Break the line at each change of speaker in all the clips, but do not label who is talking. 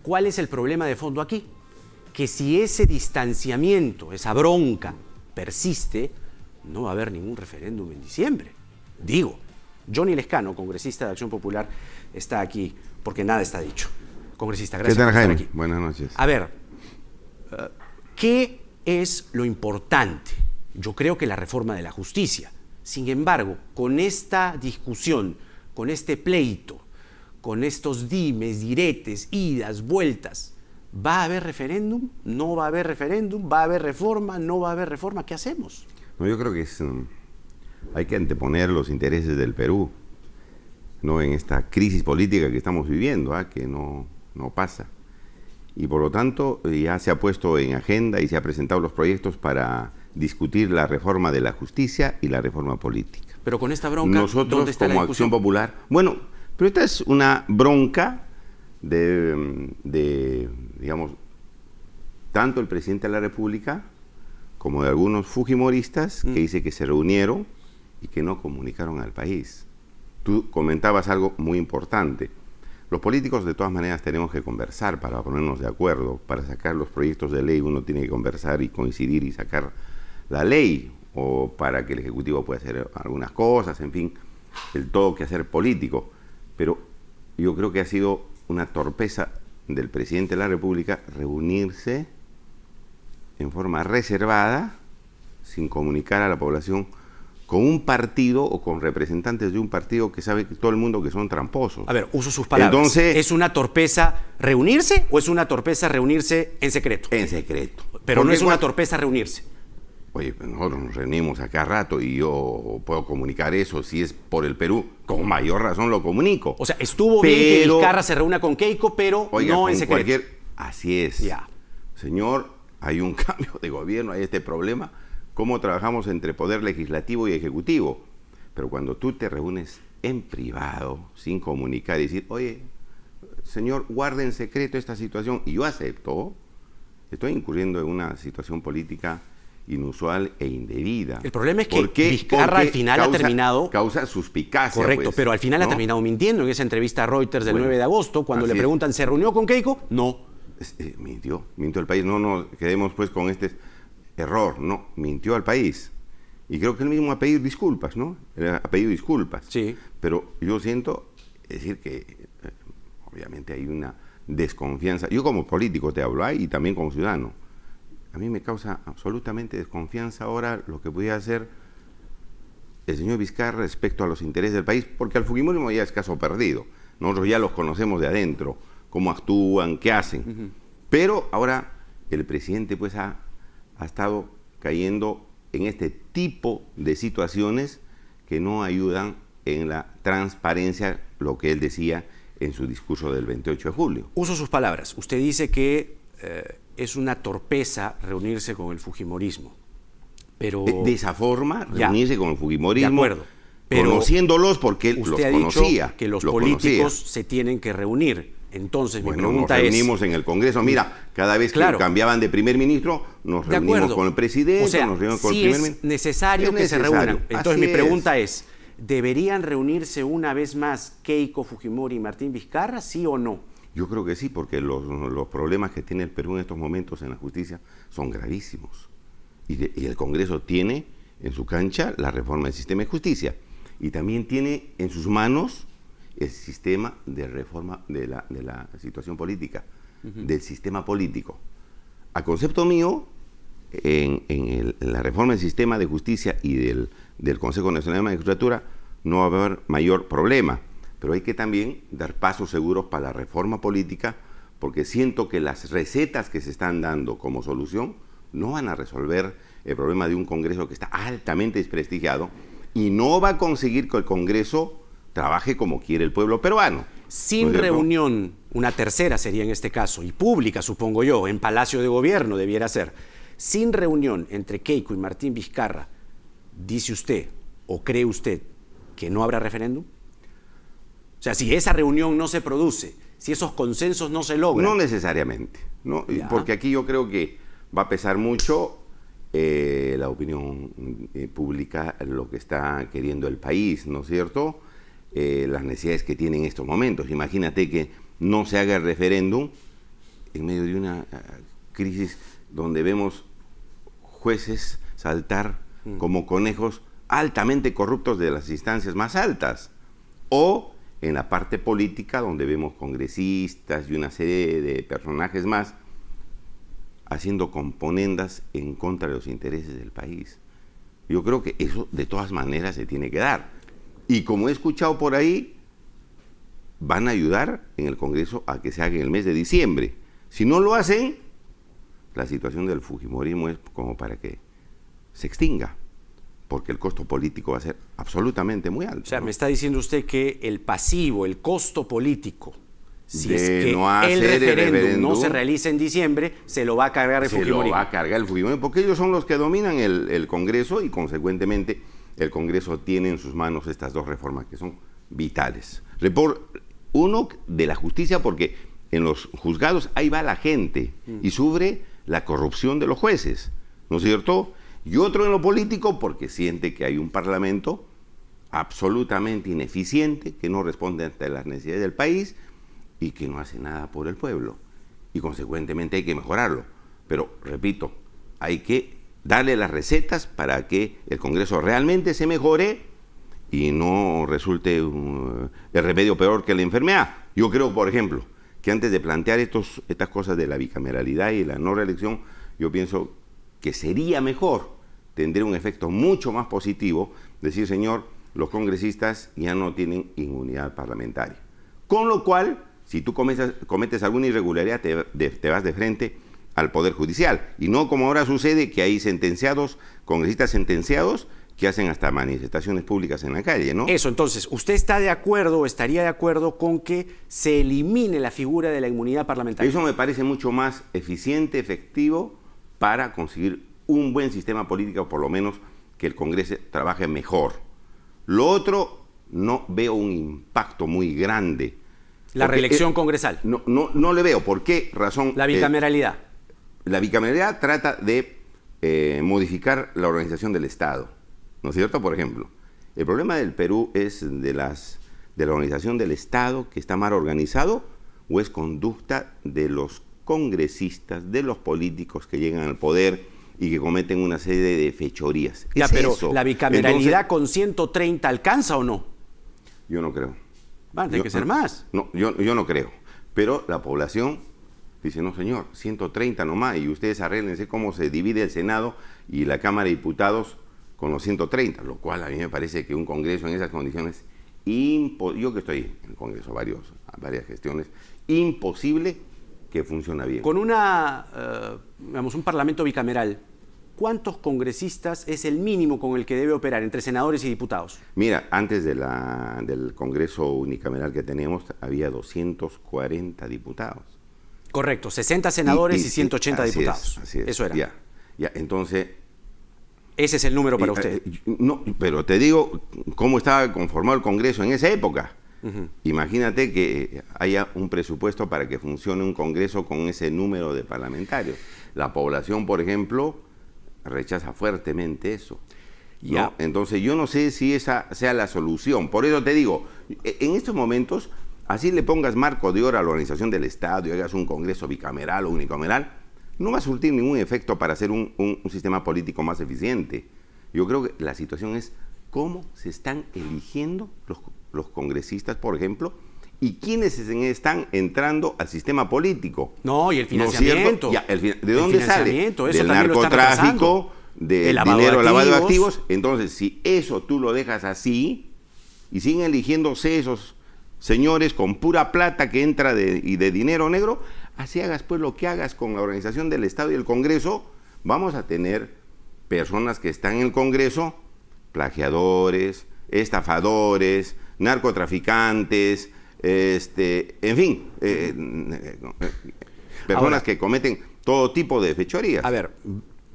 ¿Cuál es el problema de fondo aquí? Que si ese distanciamiento, esa bronca persiste, no va a haber ningún referéndum en diciembre. Digo, Johnny Lescano, congresista de Acción Popular, está aquí porque nada está dicho. Congresista, gracias por estar aquí.
Buenas noches.
A ver, ¿qué es lo importante? Yo creo que la reforma de la justicia. Sin embargo, con esta discusión, con este pleito, con estos dimes, diretes, idas, vueltas, ¿va a haber referéndum? ¿No va a haber referéndum? ¿Va a haber reforma? ¿No va a haber reforma? ¿Qué hacemos?
No, yo creo que hay que anteponer los intereses del Perú, ¿no? En esta crisis política que estamos viviendo, que no pasa. Y por lo tanto ya se ha puesto en agenda y se ha presentado los proyectos para discutir la reforma de la justicia y la reforma política.
Pero con esta bronca,
nosotros,
¿dónde está
como
la discusión?
Acción Popular, bueno, pero esta es una bronca de, digamos, tanto el presidente de la República como de algunos fujimoristas que dice que se reunieron y que no comunicaron al país. Tú comentabas algo muy importante. Los políticos de todas maneras tenemos que conversar para ponernos de acuerdo. Para sacar los proyectos de ley uno tiene que conversar y coincidir y sacar la ley, o para que el Ejecutivo pueda hacer algunas cosas, en fin, el todo que hacer político. Pero yo creo que ha sido una torpeza del presidente de la República reunirse en forma reservada, sin comunicar a la población, con un partido o con representantes de un partido que sabe todo el mundo que son tramposos.
A ver, uso sus palabras.
Entonces,
¿es una torpeza reunirse o es una torpeza reunirse en secreto?
En secreto.
Pero no es una torpeza reunirse.
Oye, pues nosotros nos reunimos a cada rato y yo puedo comunicar eso. Si es por el Perú, con mayor razón lo comunico.
O sea, estuvo bien que Vizcarra se reúna con Keiko, pero no en secreto.
Así es.
Ya.
Señor, hay un cambio de gobierno, hay este problema. ¿Cómo trabajamos entre poder legislativo y ejecutivo? Pero cuando tú te reúnes en privado, sin comunicar y decir, oye, señor, guarde en secreto esta situación, y yo acepto, estoy incurriendo en una situación política inusual e indebida.
El problema es que Vizcarra al final ha terminado...
Causa suspicacia.
Correcto,
pues,
pero al final ha terminado mintiendo en esa entrevista a Reuters del 9 de agosto, cuando le preguntan, ¿se reunió con Keiko? No.
Mintió el país. No nos quedemos pues con este error, no, mintió al país. Y creo que él mismo ha pedido disculpas, ¿no? Él ha pedido disculpas.
Sí.
Pero yo siento, decir que obviamente hay una desconfianza. Yo como político te hablo, y también como ciudadano. A mí me causa absolutamente desconfianza ahora lo que podía hacer el señor Vizcarra respecto a los intereses del país, porque al fujimorismo ya es caso perdido. Nosotros ya los conocemos de adentro, cómo actúan, qué hacen. Pero ahora el presidente pues ha estado cayendo en este tipo de situaciones que no ayudan en la transparencia, lo que él decía en su discurso del 28 de julio.
Uso sus palabras. Usted dice que es una torpeza reunirse con el fujimorismo. Pero
de esa forma, reunirse con el fujimorismo,
de acuerdo, pero
conociéndolos porque él los conocía.
Usted ha dicho que los políticos se tienen que reunir. Entonces, mi pregunta
nos reunimos en el Congreso. Mira, cada vez que cambiaban de primer ministro, nos reunimos con el presidente,
o sea,
nos reunimos con el primer ministro.
Es necesario que se reúnan. Entonces, mi pregunta es, ¿deberían reunirse una vez más Keiko Fujimori y Martín Vizcarra, sí o no?
Yo creo que sí, porque los problemas que tiene el Perú en estos momentos en la justicia son gravísimos. Y el Congreso tiene en su cancha la reforma del sistema de justicia. Y también tiene en sus manos el sistema de reforma de la situación política, del sistema político. A concepto mío, en la reforma del sistema de justicia y del Consejo Nacional de Magistratura no va a haber mayor problema, pero hay que también dar pasos seguros para la reforma política, porque siento que las recetas que se están dando como solución no van a resolver el problema de un Congreso que está altamente desprestigiado y no va a conseguir que el Congreso trabaje como quiere el pueblo peruano.
Sin reunión, una tercera sería en este caso, y pública supongo yo, en Palacio de Gobierno debiera ser, sin reunión entre Keiko y Martín Vizcarra, ¿dice usted o cree usted que no habrá referéndum? O sea, si esa reunión no se produce, si esos consensos no se logran...
No necesariamente, ¿no? Porque aquí yo creo que va a pesar mucho la opinión pública, lo que está queriendo el país, ¿no es cierto?, las necesidades que tiene en estos momentos. Imagínate que no se haga el referéndum en medio de una crisis donde vemos jueces saltar como conejos altamente corruptos de las instancias más altas, o en la parte política donde vemos congresistas y una serie de personajes más haciendo componendas en contra de los intereses del país. Yo creo que eso de todas maneras se tiene que dar. Y como he escuchado por ahí, van a ayudar en el Congreso a que se haga en el mes de diciembre. Si no lo hacen, la situación del fujimorismo es como para que se extinga, porque el costo político va a ser absolutamente muy alto.
O sea,
¿no?
me está diciendo usted que el pasivo, el costo político, si
de
es que
no
el
hacer
referéndum no se realiza en diciembre, se lo va a cargar el fujimorismo.
Se lo va a cargar el fujimorismo, porque ellos son los que dominan el Congreso y consecuentemente el Congreso tiene en sus manos estas dos reformas que son vitales. Uno, de la justicia, porque en los juzgados ahí va la gente y sufre la corrupción de los jueces, ¿no es cierto? Y otro en lo político, porque siente que hay un parlamento absolutamente ineficiente, que no responde ante las necesidades del país y que no hace nada por el pueblo. Y consecuentemente hay que mejorarlo. Pero, repito, hay que darle las recetas para que el Congreso realmente se mejore y no resulte el remedio peor que la enfermedad. Yo creo, por ejemplo, que antes de plantear estas cosas de la bicameralidad y la no reelección, yo pienso que sería mejor, tendría un efecto mucho más positivo, decir, señor, los congresistas ya no tienen inmunidad parlamentaria. Con lo cual, si tú cometes alguna irregularidad, te vas de frente al Poder Judicial. Y no como ahora sucede, que hay congresistas sentenciados, que hacen hasta manifestaciones públicas en la calle, ¿no?
Eso, entonces, ¿usted está de acuerdo o estaría de acuerdo con que se elimine la figura de la inmunidad parlamentaria?
Eso me parece mucho más eficiente, efectivo, para conseguir un buen sistema político, o por lo menos que el Congreso trabaje mejor. Lo otro, no veo un impacto muy grande.
La reelección congresal.
No le veo. ¿Por qué razón?
La bicameralidad.
La bicameralidad trata de modificar la organización del Estado, ¿no es cierto? Por ejemplo, el problema del Perú es de la organización del Estado, que está mal organizado, o es conducta de los congresistas, de los políticos que llegan al poder y que cometen una serie de fechorías.
Ya, pero
eso.
¿la bicameralidad
Entonces,
con 130 alcanza o no?
Yo no creo.
Tiene que ser más.
No, yo no creo. Pero la población dice, no señor, 130 nomás, y ustedes arréglense cómo se divide el Senado y la Cámara de Diputados con los 130, lo cual a mí me parece que un Congreso en esas condiciones, yo que estoy en el Congreso varias gestiones, imposible que funcione bien.
Con un parlamento bicameral, ¿cuántos congresistas es el mínimo con el que debe operar entre senadores y diputados?
Mira, antes del Congreso unicameral que tenemos, había 240 diputados.
Correcto, 60 senadores y 180 diputados.
Así es.
Eso era.
Ya, entonces...
Ese es el número para usted.
No, pero te digo cómo estaba conformado el Congreso en esa época. Imagínate que haya un presupuesto para que funcione un Congreso con ese número de parlamentarios. La población, por ejemplo, rechaza fuertemente eso, ¿no?
Ya.
Entonces yo no sé si esa sea la solución. Por eso te digo, en estos momentos, así le pongas marco de hora a la organización del Estado y hagas un Congreso bicameral o unicameral, no va a surtir ningún efecto para hacer un sistema político más eficiente. Yo creo que la situación es cómo se están eligiendo los congresistas, por ejemplo, y quiénes están entrando al sistema político.
No, y el financiamiento.
¿No es cierto? ¿De dónde sale?
Eso
del narcotráfico, del dinero lavado de activos. Entonces, si eso tú lo dejas así y siguen eligiéndose esos señores con pura plata que entra y de dinero negro, así hagas pues lo que hagas con la organización del Estado y el Congreso, vamos a tener personas que están en el Congreso, plagiadores, estafadores, narcotraficantes, en fin, personas
Ahora,
que cometen todo tipo de fechorías.
A ver,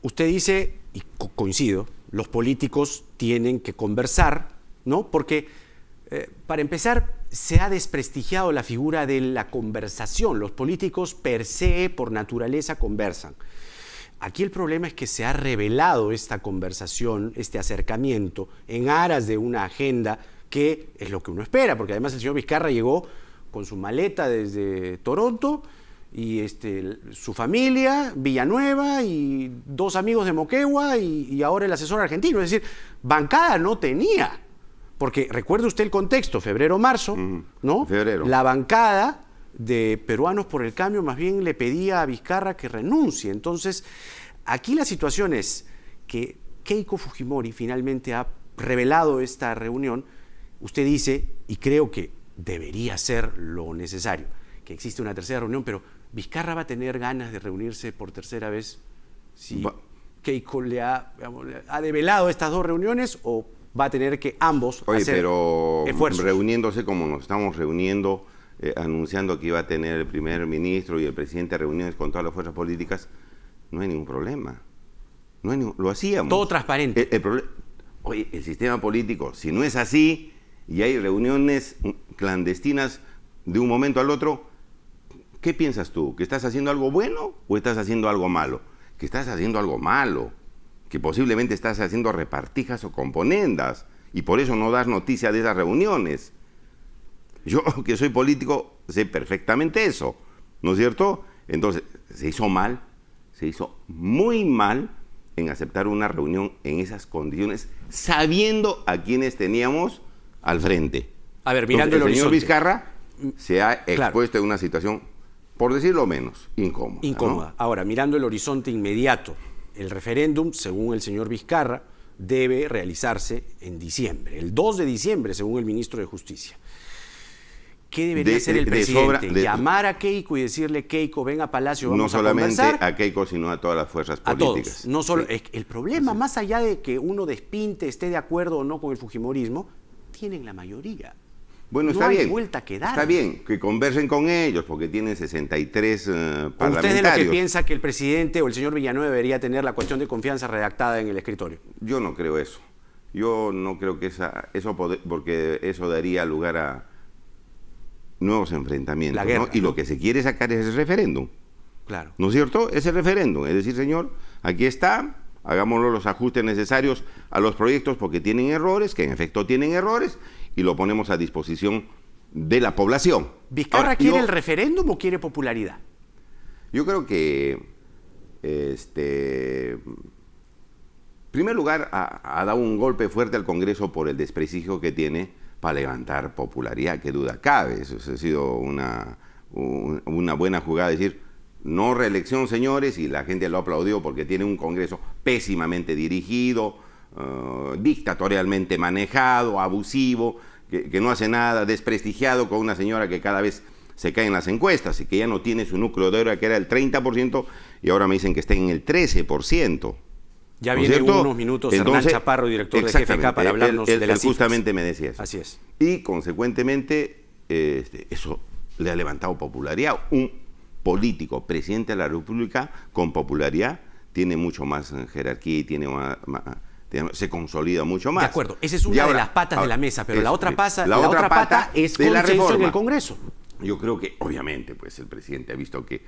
usted dice, y coincido, los políticos tienen que conversar, ¿no? Porque, para empezar, se ha desprestigiado la figura de la conversación. Los políticos per se, por naturaleza, conversan. Aquí el problema es que se ha revelado esta conversación, este acercamiento, en aras de una agenda que es lo que uno espera, porque además el señor Vizcarra llegó con su maleta desde Toronto y su familia, Villanueva y 2 amigos de Moquegua y ahora el asesor argentino. Es decir, bancada no tenía. Porque recuerde usted el contexto, febrero-marzo, ¿no?
Febrero.
La bancada de Peruanos por el Cambio más bien le pedía a Vizcarra que renuncie. Entonces, aquí la situación es que Keiko Fujimori finalmente ha revelado esta reunión. Usted dice, y creo que debería ser lo necesario, que existe una tercera reunión, pero ¿Vizcarra va a tener ganas de reunirse por tercera vez si Keiko le ha develado estas 2 reuniones, o va a tener que ambos hacer esfuerzos?
Reuniéndose como nos estamos reuniendo, anunciando que iba a tener el primer ministro y el presidente reuniones con todas las fuerzas políticas, no hay ningún problema. Lo hacíamos.
Todo transparente.
Oye, el sistema político, si no es así y hay reuniones clandestinas de un momento al otro, ¿qué piensas tú? ¿Que estás haciendo algo bueno o estás haciendo algo malo? Que estás haciendo algo malo, que posiblemente estás haciendo repartijas o componendas y por eso no das noticia de esas reuniones. Yo, que soy político, sé perfectamente eso, ¿no es cierto? Entonces, se hizo mal, se hizo muy mal en aceptar una reunión en esas condiciones, sabiendo a quienes teníamos al frente.
A ver, mirando el
señor
horizonte.
Vizcarra se ha expuesto
Claro.
en una situación, por decirlo menos, incómoda.
Incómoda.
¿no?
Ahora, mirando el horizonte inmediato, el referéndum, según el señor Vizcarra, debe realizarse en diciembre, el 2 de diciembre, según el ministro de Justicia. ¿Qué debería hacer el presidente? ¿Llamar a Keiko y decirle, Keiko, ven a Palacio, vamos a conversar?
No solamente a Keiko, sino a todas las fuerzas políticas.
A todos. No solo,
sí.
El problema, más allá de que uno despinte, esté de acuerdo o no con el fujimorismo, tienen la mayoría.
Bueno, está
no hay
bien.
vuelta que dar.
Está bien, que conversen con ellos, porque tienen 63 parlamentarios.
¿Usted es de lo que piensa que el presidente o el señor Villanueva debería tener la cuestión de confianza redactada en el escritorio?
Yo no creo eso. Yo no creo que porque eso daría lugar a nuevos enfrentamientos.
La guerra,
¿no? Y lo que se quiere sacar es el referéndum.
Claro.
¿No es cierto? Es el referéndum. Es decir, señor, aquí está, hagámoslo los ajustes necesarios a los proyectos porque tienen errores, que en efecto tienen errores, y lo ponemos a disposición de la población.
¿Vizcarra
Ahora,
quiere el referéndum o quiere popularidad?
Yo creo que, en primer lugar, ha dado un golpe fuerte al Congreso por el desprestigio que tiene para levantar popularidad, que duda cabe. Eso ha sido una buena jugada, decir, no reelección, señores, y la gente lo aplaudió porque tiene un Congreso pésimamente dirigido, dictatorialmente manejado, abusivo, que no hace nada, desprestigiado, con una señora que cada vez se cae en las encuestas y que ya no tiene su núcleo de oro, que era el 30%, y ahora me dicen que está en el 13%.
Ya
¿no
viene
cierto?
unos minutos
Entonces,
Hernán Chaparro, director de GFK, para hablarnos de las cifras.
Justamente me decía eso.
Así es.
Y consecuentemente, eso le ha levantado popularidad. Un político, presidente de la República, con popularidad, tiene mucho más jerarquía y se consolida mucho más.
De acuerdo, esa es una de las patas de la mesa, pero la otra pata es
de la
consenso
reforma
en el Congreso.
Yo creo que, obviamente, pues el presidente ha visto que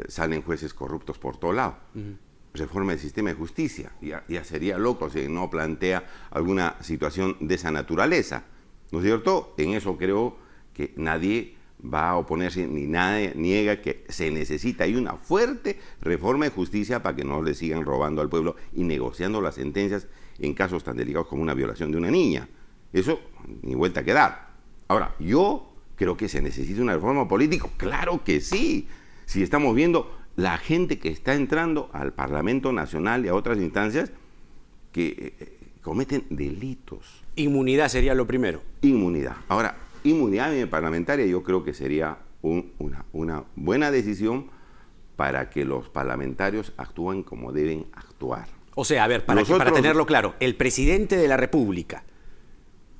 salen jueces corruptos por todo lado. Reforma del sistema de justicia. Ya sería loco si no plantea alguna situación de esa naturaleza. ¿No es cierto? En eso creo que nadie va a oponerse, ni nadie niega que se necesita. Hay una fuerte reforma de justicia para que no le sigan robando al pueblo y negociando las sentencias en casos tan delicados como una violación de una niña. Eso, ni vuelta que dar. Ahora, yo creo que se necesita una reforma política. Claro que sí. Si estamos viendo la gente que está entrando al Parlamento Nacional y a otras instancias que cometen delitos.
Inmunidad sería lo primero.
Inmunidad. Ahora, inmunidad parlamentaria yo creo que sería una buena decisión para que los parlamentarios actúen como deben actuar.
O sea, a ver, para tenerlo claro, el presidente de la República,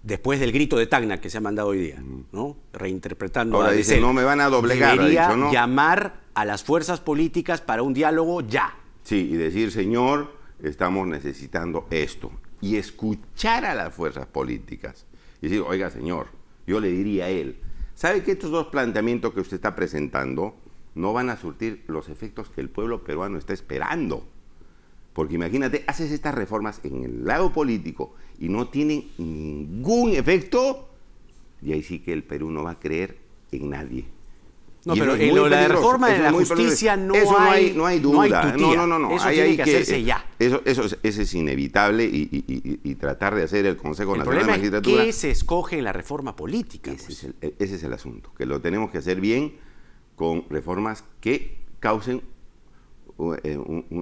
después del grito de Tacna que se ha mandado hoy día, ¿no? Reinterpretando
ahora
a
dice, no me van a doblegar,
debería
ha dicho, ¿no?
llamar a las fuerzas políticas para un diálogo ya.
Sí, y decir, señor, estamos necesitando esto. Y escuchar a las fuerzas políticas. Y decir, oiga, señor, yo le diría a él, ¿sabe que estos 2 planteamientos que usted está presentando no van a surtir los efectos que el pueblo peruano está esperando? Porque imagínate, haces estas reformas en el lado político y no tienen ningún efecto, y ahí sí que el Perú no va a creer en nadie.
No,
Y
pero
eso es
en
muy
la
peligroso,
reforma de
eso
la
es muy
justicia
peligroso.
no hay
no hay
no hay
duda.
tutía.
No.
Eso
Ahí
tiene
hay
que hacerse ya.
Eso es inevitable y tratar de hacer el Consejo
El
Nacional de
problema es
Magistratura.
qué se escoge en la reforma política.
Ese es el asunto, que lo tenemos que hacer bien con reformas que causen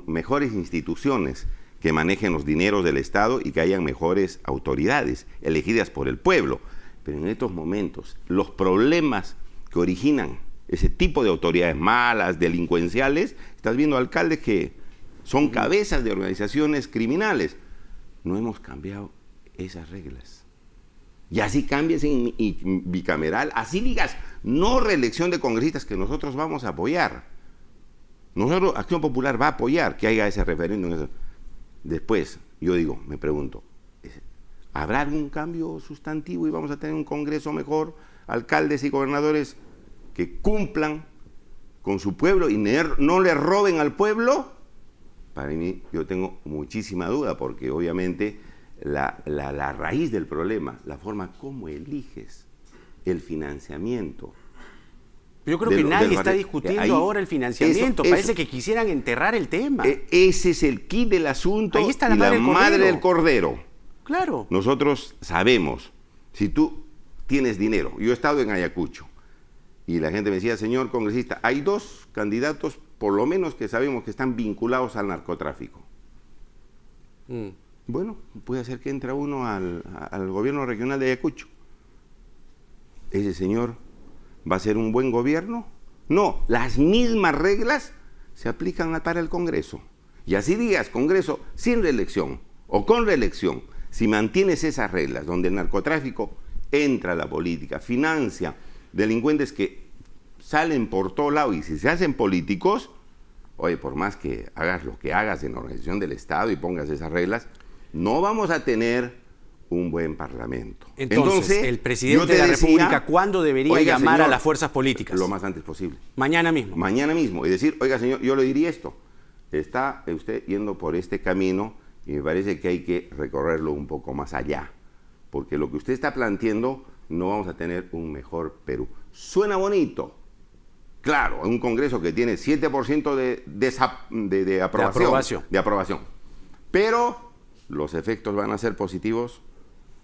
mejores instituciones que manejen los dineros del Estado y que hayan mejores autoridades elegidas por el pueblo. Pero en estos momentos, los problemas que originan ese tipo de autoridades malas, delincuenciales, estás viendo alcaldes que son cabezas de organizaciones criminales. No hemos cambiado esas reglas. Y así cambies en bicameral, así digas, no reelección de congresistas que nosotros vamos a apoyar. Nosotros, Acción Popular va a apoyar que haya ese referéndum. Después, yo digo, me pregunto, ¿habrá algún cambio sustantivo y vamos a tener un Congreso mejor, alcaldes y gobernadores que cumplan con su pueblo y no le roben al pueblo? Para mí, yo tengo muchísima duda, porque obviamente la raíz del problema, la forma como eliges el financiamiento.
Yo creo que nadie está discutiendo
ahí,
ahora el financiamiento. Parece que quisieran enterrar el tema.
Ese es el quid del asunto.
Ahí está
y la madre del cordero.
Claro.
Nosotros sabemos, si tú tienes dinero, yo he estado en Ayacucho, y la gente me decía, señor congresista, hay 2 candidatos, por lo menos que sabemos que están vinculados al narcotráfico. Bueno, puede ser que entre uno al gobierno regional de Ayacucho. ¿Ese señor va a ser un buen gobierno? No, las mismas reglas se aplican para el Congreso. Y así digas, Congreso sin reelección o con reelección, si mantienes esas reglas donde el narcotráfico entra a la política, financia delincuentes que salen por todo lado y si se hacen políticos, oye, por más que hagas lo que hagas en la organización del Estado y pongas esas reglas, no vamos a tener un buen parlamento.
Entonces el presidente de la República, ¿cuándo debería llamar
señor,
a las fuerzas políticas?
Lo más antes posible.
Mañana mismo.
Mañana mismo. Y decir, oiga, señor, yo le diría esto. Está usted yendo por este camino y me parece que hay que recorrerlo un poco más allá. Porque lo que usted está planteando, no vamos a tener un mejor Perú. Suena bonito. Claro, un Congreso que tiene 7% de aprobación. Pero, ¿los efectos van a ser positivos?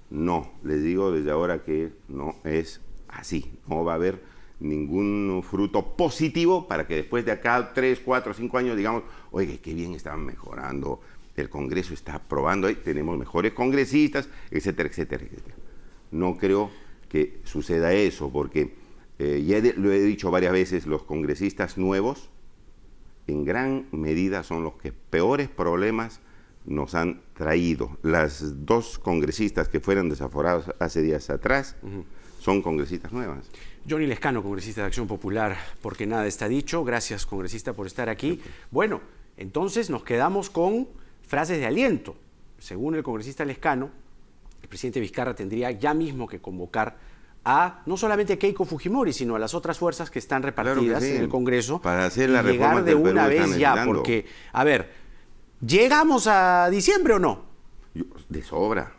No, les digo desde ahora que no es así. No va a haber ningún fruto positivo para que después de acá 3, 4, 5 años digamos, oye, qué bien están mejorando, el Congreso está aprobando, tenemos mejores congresistas, etcétera, etcétera, etcétera. No creo que suceda eso, porque lo he dicho varias veces, los congresistas nuevos en gran medida son los que peores problemas nos han traído. Las 2 congresistas que fueron desaforados hace días atrás son congresistas nuevas.
Johnny Lescano, congresista de Acción Popular, porque nada está dicho. Gracias, congresista, por estar aquí. Bueno, entonces nos quedamos con frases de aliento. Según el congresista Lescano, el presidente Vizcarra tendría ya mismo que convocar a no solamente a Keiko Fujimori, sino a las otras fuerzas que están repartidas en el Congreso
para hacer la
llegar de una vez ya, porque, a ver, ¿llegamos a diciembre o no?
De sobra.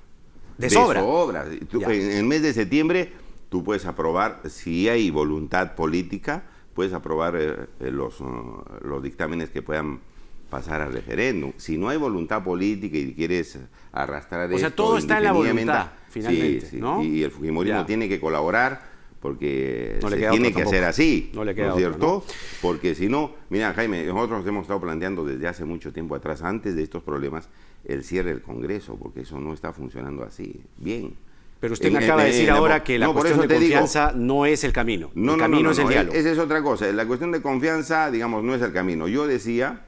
De sobra.
En el mes de septiembre tú puedes aprobar, si hay voluntad política, puedes aprobar los dictámenes que puedan pasar al referéndum. Si no hay voluntad política y quieres arrastrar
o sea, todo está en la voluntad, finalmente,
sí,
¿no?
Y el fujimorismo tiene que colaborar porque
no
se tiene que hacer así,
no le queda
¿no es cierto?
¿no?
Porque si no, mira, Jaime, nosotros hemos estado planteando desde hace mucho tiempo atrás, antes de estos problemas, el cierre del Congreso, porque eso no está funcionando así, bien.
Pero usted me acaba de decir ahora que la cuestión de confianza no es el camino. El camino es el diálogo.
Esa es otra cosa. La cuestión de confianza, digamos, no es el camino. Yo decía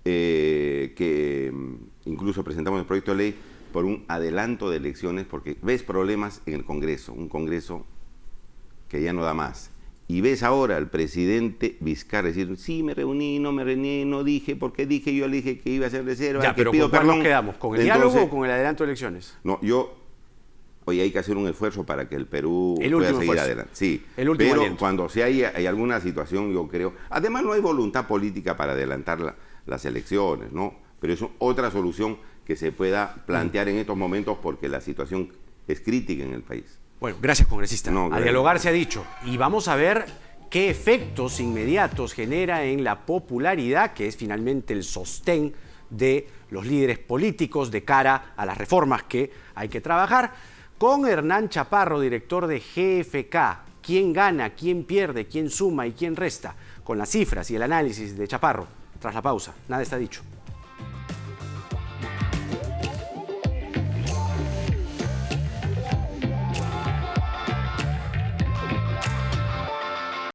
que incluso presentamos el proyecto de ley por un adelanto de elecciones, porque ves problemas en el Congreso, un Congreso que ya no da más. Y ves ahora al presidente Vizcarra decir, sí, me reuní, no dije, porque dije, yo le dije que iba a hacer reserva,
ya,
que
pero
pido
¿con cuál
perdón.
nos quedamos? ¿Con el diálogo o con el adelanto de elecciones?
No, hoy hay que hacer un esfuerzo para que el Perú pueda seguir adelante. Sí, pero aliento. Cuando hay alguna situación, yo creo, además no hay voluntad política para adelantar las elecciones, ¿no? Pero es otra solución que se pueda plantear en estos momentos porque la situación es crítica en el país.
Bueno, gracias, congresista.
No,
a dialogar se ha dicho. Y vamos a ver qué efectos inmediatos genera en la popularidad, que es finalmente el sostén de los líderes políticos de cara a las reformas que hay que trabajar, con Hernán Chaparro, director de GFK. ¿Quién gana, quién pierde, quién suma y quién resta? Con las cifras y el análisis de Chaparro. Tras la pausa, nada está dicho.